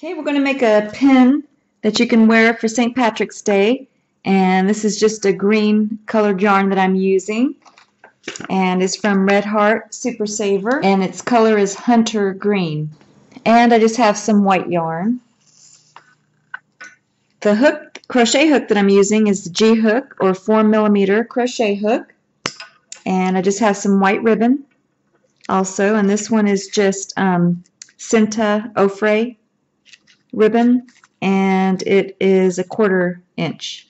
Okay, we're going to make a pin that you can wear for St. Patrick's Day, and this is just a green colored yarn that I'm using, and it's from Red Heart Super Saver, and its color is Hunter Green. And I just have some white yarn. The crochet hook that I'm using is the G hook, or 4mm crochet hook, and I just have some white ribbon also, and this one is just Cinta Ofre ribbon, and it is 1/4 inch.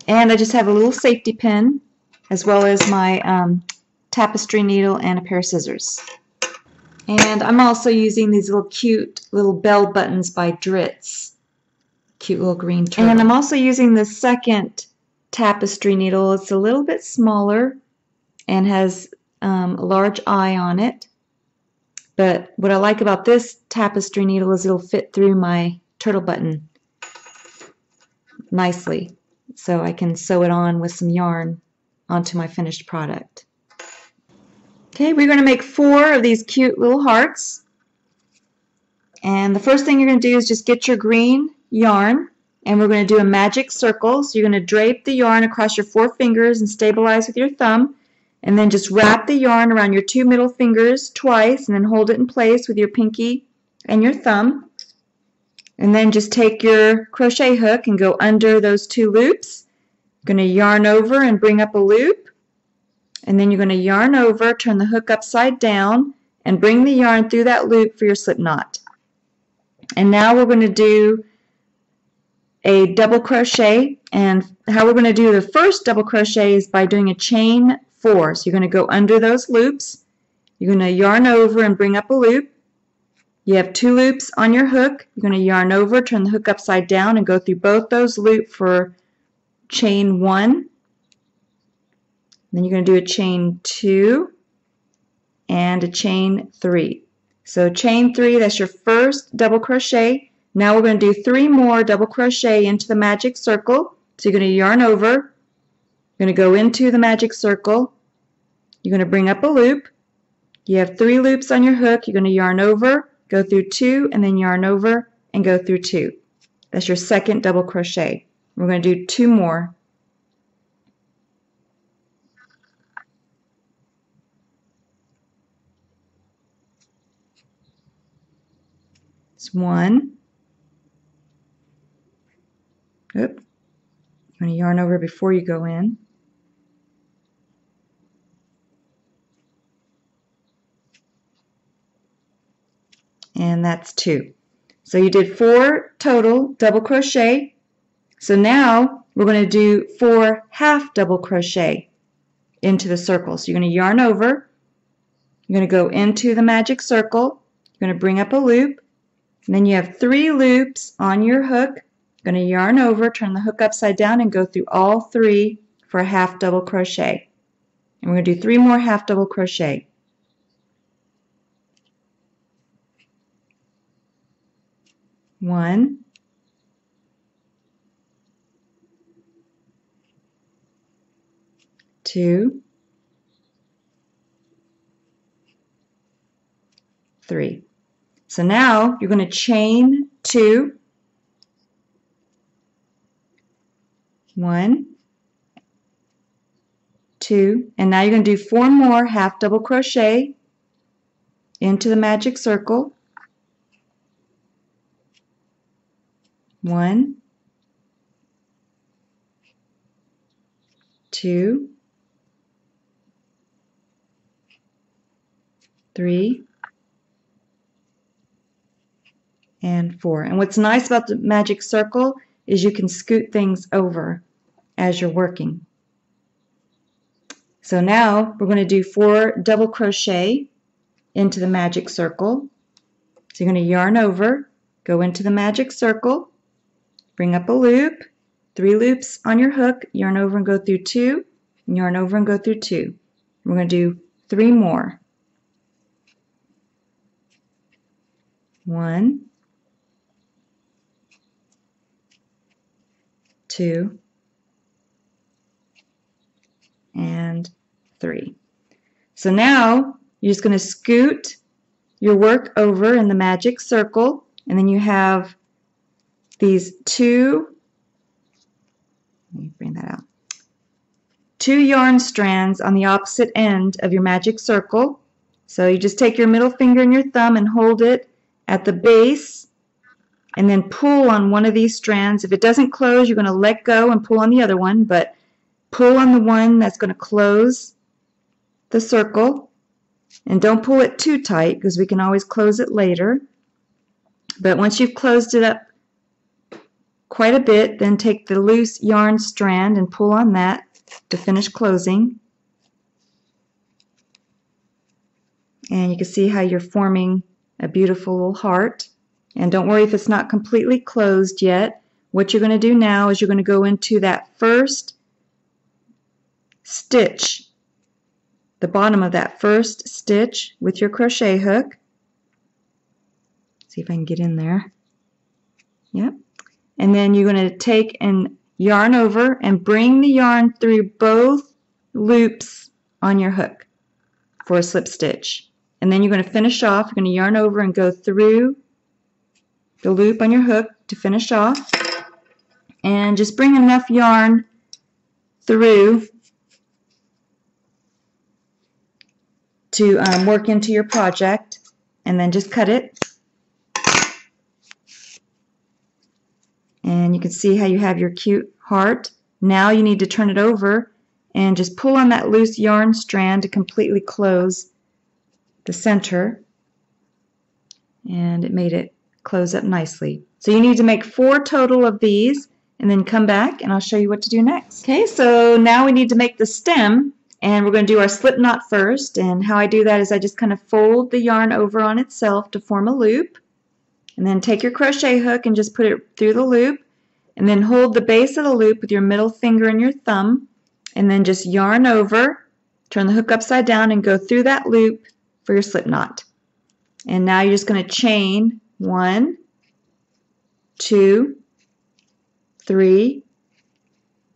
And I just have a little safety pin, as well as my tapestry needle and a pair of scissors. And I'm also using these little cute little bell buttons by Dritz. Cute little green turtle. And I'm also using the second tapestry needle. It's a little bit smaller and has a large eye on it. But what I like about this tapestry needle is it'll fit through my turtle button nicely, so I can sew it on with some yarn onto my finished product. Okay, we're going to make 4 of these cute little hearts. And the first thing you're going to do is just get your green yarn, and we're going to do a magic circle. So you're going to drape the yarn across your 4 fingers and stabilize with your thumb. And then just wrap the yarn around your 2 middle fingers twice, and then hold it in place with your pinky and your thumb. And then just take your crochet hook and go under those 2 loops. You're going to yarn over and bring up a loop. And then you're going to yarn over, turn the hook upside down, and bring the yarn through that loop for your slip knot. And now we're going to do a double crochet. And how we're going to do the first double crochet is by doing a chain 4. So you're going to go under those loops, you're going to yarn over and bring up a loop. You have 2 loops on your hook. You're going to yarn over, turn the hook upside down, and go through both those loops for chain 1. Then you're going to do a chain 2 and a chain 3. So chain 3, that's your first double crochet. Now we're going to do 3 more double crochet into the magic circle. So you're going to yarn over, you're going to go into the magic circle, you're going to bring up a loop, you have 3 loops on your hook, you're going to yarn over, go through 2, and then yarn over and go through 2. That's your second double crochet. We're going to do 2 more. It's 1. Oop. You're going to yarn over before you go in. And that's 2. So you did 4 total double crochet. So now we're going to do 4 half double crochet into the circle. So you're going to yarn over, you're going to go into the magic circle, you're going to bring up a loop, and then you have 3 loops on your hook. You're going to yarn over, turn the hook upside down, and go through all 3 for a half double crochet. And we're going to do 3 more half double crochet. 1, 2, 3. So now you're going to chain 2, 1, 2, and now you're going to do 4 more half double crochet into the magic circle. 1, 2, 3, and 4. And what's nice about the magic circle is you can scoot things over as you're working. So now we're going to do 4 double crochet into the magic circle. So you're going to yarn over, go into the magic circle, bring up a loop, 3 loops on your hook, yarn over and go through 2, and yarn over and go through 2. We're going to do 3 more. 1, 2, and 3. So now you're just going to scoot your work over in the magic circle. and then you have these two, let me bring that out, two yarn strands on the opposite end of your magic circle. So you just take your middle finger and your thumb and hold it at the base and then pull on one of these strands. If it doesn't close, you're going to let go and pull on the other one, but pull on the one that's going to close the circle. And don't pull it too tight because we can always close it later. But once you've closed it up quite a bit, then take the loose yarn strand and pull on that to finish closing. And you can see how you're forming a beautiful little heart. And don't worry if it's not completely closed yet. What you're going to do now is you're going to go into that first stitch, the bottom of that first stitch with your crochet hook. See if I can get in there. Yep. And then you're going to take and yarn over and bring the yarn through both loops on your hook for a slip stitch. And then you're going to finish off. You're going to yarn over and go through the loop on your hook to finish off. And just bring enough yarn through to work into your project, and then just cut it. And you can see how you have your cute heart. Now you need to turn it over and just pull on that loose yarn strand to completely close the center. And it made it close up nicely. So you need to make 4 total of these and then come back and I'll show you what to do next. Okay, so now we need to make the stem, and we're going to do our slip knot first. And how I do that is I just kind of fold the yarn over on itself to form a loop, and then take your crochet hook and just put it through the loop, and then hold the base of the loop with your middle finger and your thumb, and then just yarn over, turn the hook upside down and go through that loop for your slip knot. And now you're just going to chain 1, 2, 3,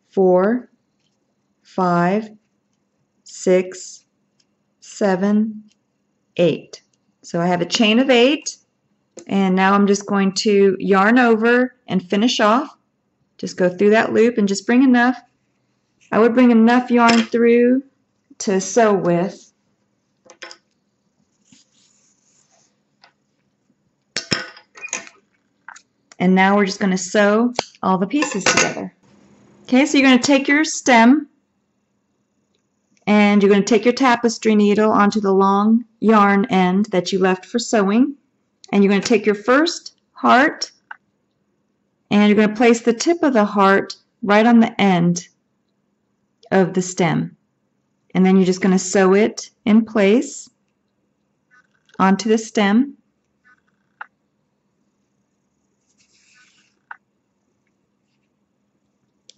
4, 5, 6, 7, 8. So I have a chain of 8, and now I'm just going to yarn over and finish off. Just go through that loop and just bring enough. I would bring enough yarn through to sew with. And now we're just going to sew all the pieces together. Okay, so you're going to take your stem and you're going to take your tapestry needle onto the long yarn end that you left for sewing, and you're going to take your first heart and you're going to place the tip of the heart right on the end of the stem, and then you're just going to sew it in place onto the stem.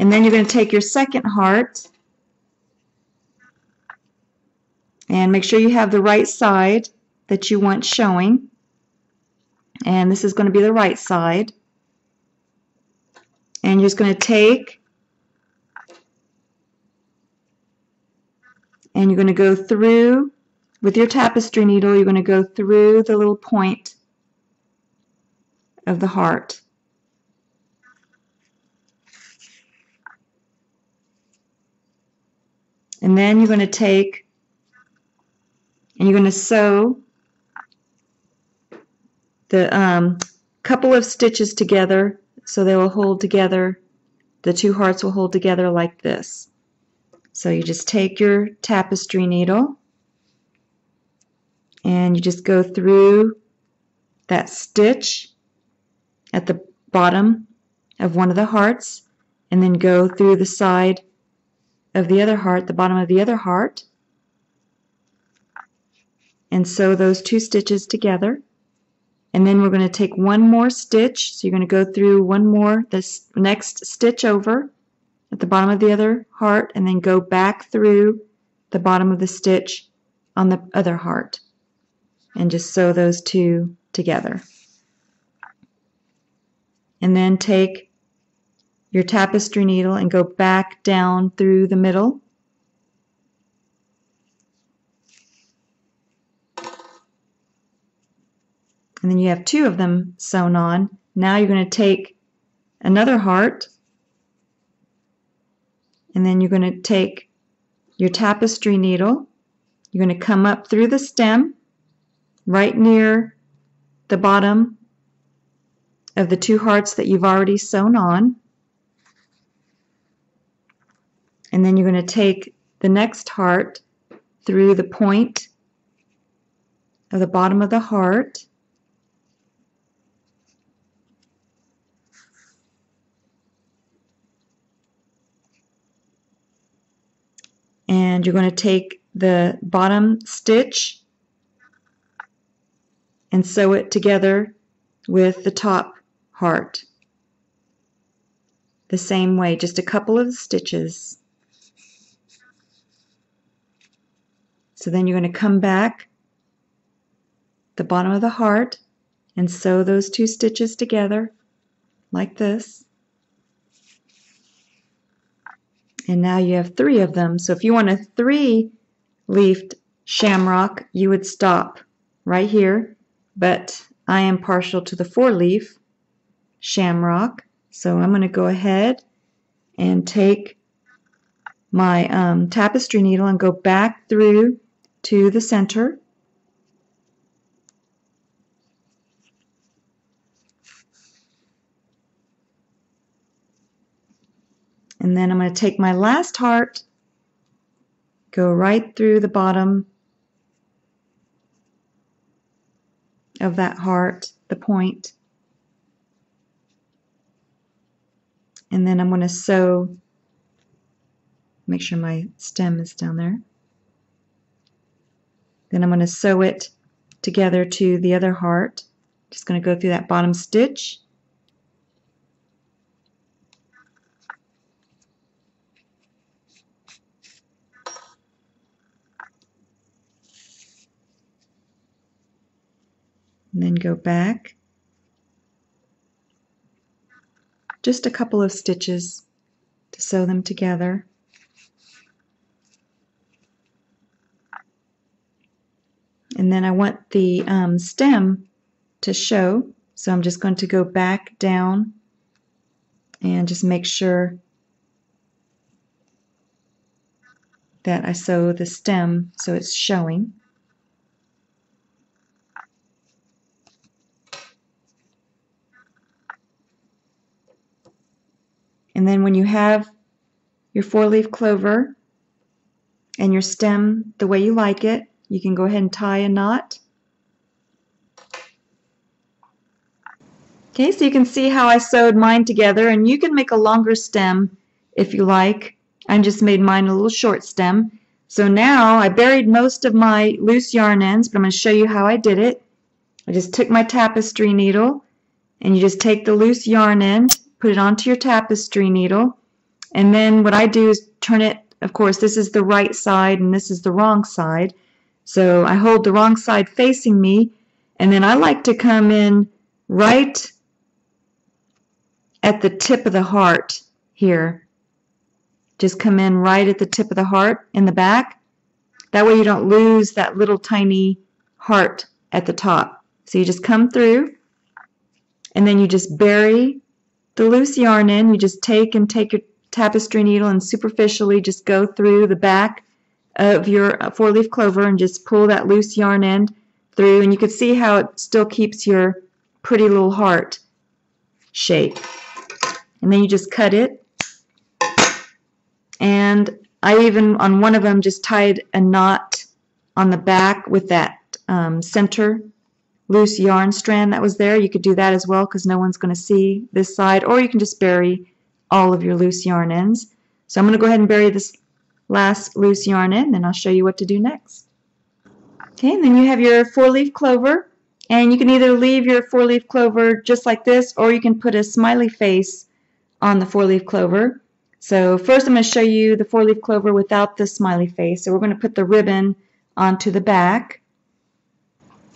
And then you're going to take your second heart and make sure you have the right side that you want showing. And this is going to be the right side. And you're just going to take and you're going to go through with your tapestry needle, you're going to go through the little point of the heart. And then you're going to take and you're going to sew the couple of stitches together so they will hold together, the two hearts will hold together like this. So you just take your tapestry needle and you just go through that stitch at the bottom of one of the hearts and then go through the side of the other heart, the bottom of the other heart, and sew those 2 stitches together. And then we're going to take one more stitch, so you're going to go through one more, this next stitch over at the bottom of the other heart, and then go back through the bottom of the stitch on the other heart and just sew those 2 together. And then take your tapestry needle and go back down through the middle. and then you have 2 of them sewn on. Now you're going to take another heart, and then you're going to take your tapestry needle. You're going to come up through the stem right near the bottom of the 2 hearts that you've already sewn on. And then you're going to take the next heart through the point of the bottom of the heart. And you're going to take the bottom stitch and sew it together with the top heart. The same way, just a couple of stitches. So then you're going to come back the bottom of the heart and sew those 2 stitches together like this. And now you have 3 of them. So if you want a 3-leafed shamrock, you would stop right here. But I am partial to the 4-leaf shamrock. So I'm going to go ahead and take my tapestry needle and go back through to the center. And then I'm going to take my last heart, go right through the bottom of that heart, the point. And then I'm going to sew, make sure my stem is down there. Then I'm going to sew it together to the other heart. Just going to go through that bottom stitch. And then go back. Just a couple of stitches to sew them together. And then I want the stem to show, so I'm just going to go back down and just make sure that I sew the stem so it's showing. And then when you have your 4-leaf clover and your stem the way you like it, you can go ahead and tie a knot. Okay, so you can see how I sewed mine together, and you can make a longer stem if you like. I just made mine a little short stem. So now I buried most of my loose yarn ends, but I'm going to show you how I did it. I just took my tapestry needle, and you just take the loose yarn end, put it onto your tapestry needle, and then what I do is turn it, of course this is the right side and this is the wrong side, so I hold the wrong side facing me, and then I like to come in right at the tip of the heart here. Just come in right at the tip of the heart in the back. That way you don't lose that little tiny heart at the top. So you just come through, and then you just bury the loose yarn in. You just take your tapestry needle and superficially just go through the back of your 4-leaf clover and just pull that loose yarn end through, and you can see how it still keeps your pretty little heart shape. And then you just cut it, and I even on one of them just tied a knot on the back with that center loose yarn strand that was there. You could do that as well because no one's going to see this side, or you can just bury all of your loose yarn ends. So I'm going to go ahead and bury this last loose yarn end, and I'll show you what to do next. Okay, and then you have your 4-leaf clover, and you can either leave your 4-leaf clover just like this, or you can put a smiley face on the 4-leaf clover. So first I'm going to show you the 4-leaf clover without the smiley face. So we're going to put the ribbon onto the back.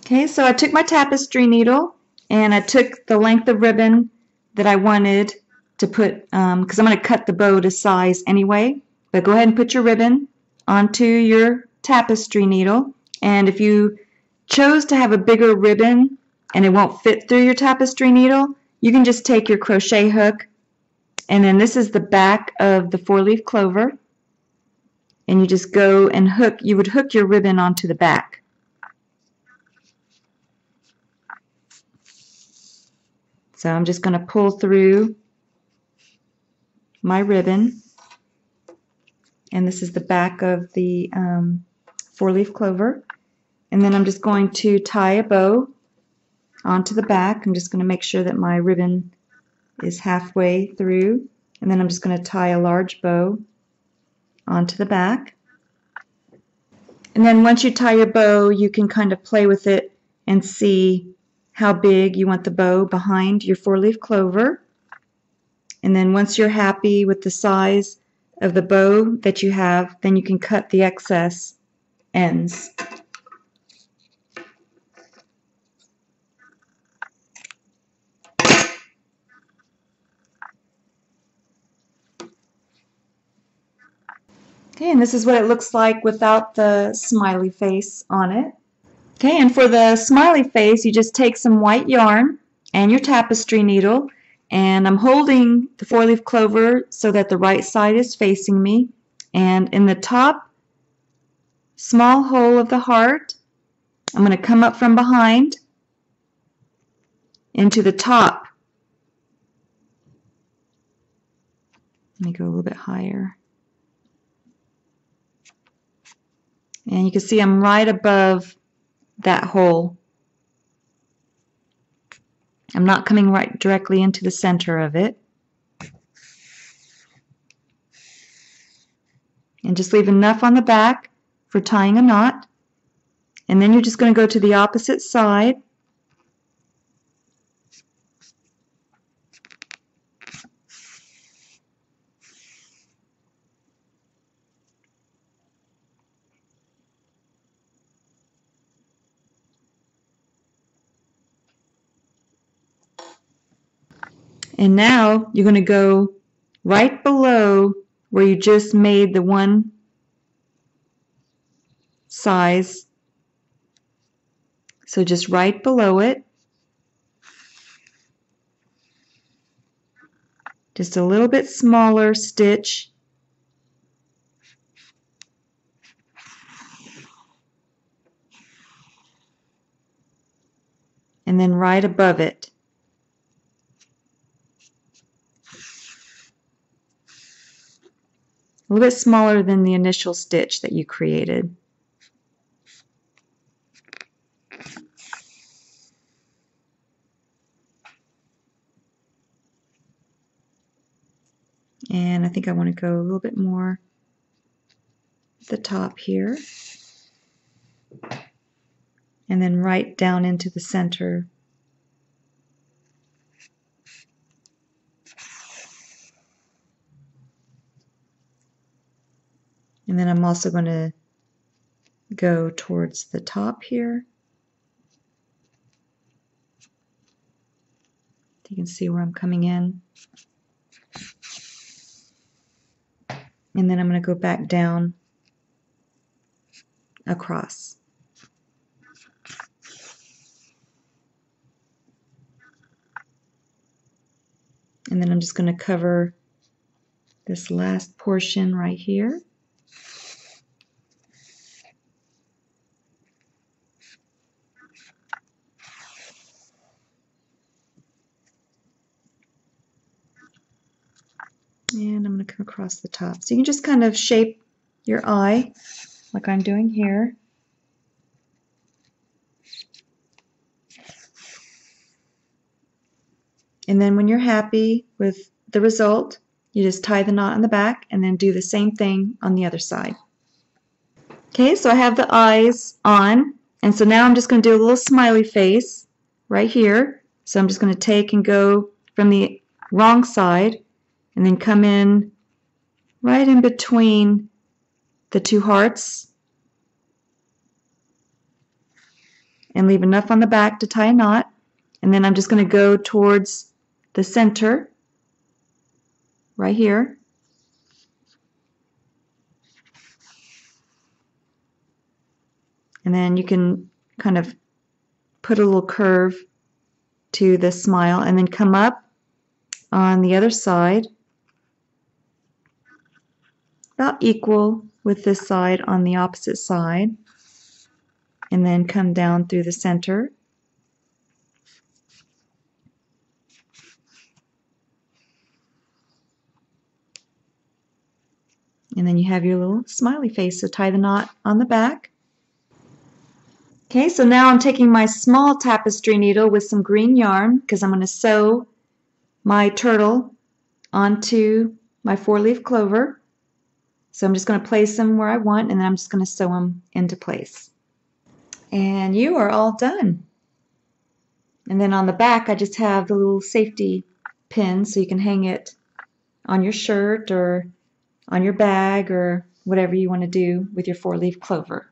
Okay, so I took my tapestry needle and I took the length of ribbon that I wanted to put, because I'm going to cut the bow to size anyway. But go ahead and put your ribbon onto your tapestry needle. And if you chose to have a bigger ribbon and it won't fit through your tapestry needle, you can just take your crochet hook, and then this is the back of the 4-leaf clover, and you just go and hook, you would hook your ribbon onto the back. So I'm just going to pull through my ribbon, and this is the back of the 4-leaf clover, and then I'm just going to tie a bow onto the back. I'm just going to make sure that my ribbon is halfway through, and then I'm just going to tie a large bow onto the back. And then once you tie your bow, you can kind of play with it and see how big you want the bow behind your 4-leaf clover. And then once you're happy with the size of the bow that you have, then you can cut the excess ends. Okay, and this is what it looks like without the smiley face on it. Okay, and for the smiley face, you just take some white yarn and your tapestry needle, and I'm holding the 4-leaf clover so that the right side is facing me, and in the top small hole of the heart, I'm going to come up from behind into the top. Let me go a little bit higher. And you can see I'm right above that hole. I'm not coming right directly into the center of it. And just leave enough on the back for tying a knot. And then you're just going to go to the opposite side. And now you're going to go right below where you just made the one size. So just right below it. Just a little bit smaller stitch. And then right above it. A little bit smaller than the initial stitch that you created. And I think I want to go a little bit more at the top here. And then right down into the center. And then I'm also going to go towards the top here. You can see where I'm coming in. And then I'm going to go back down across. And then I'm just going to cover this last portion right here. And I'm going to come across the top. So you can just kind of shape your eye like I'm doing here. And then when you're happy with the result, you just tie the knot on the back and then do the same thing on the other side. Okay, so I have the eyes on, and so now I'm just going to do a little smiley face right here. So I'm just going to take and go from the wrong side and then come in right in between the two hearts and leave enough on the back to tie a knot. And then I'm just going to go towards the center right here. And then you can kind of put a little curve to the smile, and then come up on the other side, about equal with this side on the opposite side, and then come down through the center. And then you have your little smiley face, so tie the knot on the back. Okay, so now I'm taking my small tapestry needle with some green yarn because I'm going to sew my turtle onto my 4-leaf clover. So I'm just going to place them where I want, and then I'm just going to sew them into place. And you are all done. And then on the back I just have the little safety pin so you can hang it on your shirt or on your bag or whatever you want to do with your 4-leaf clover.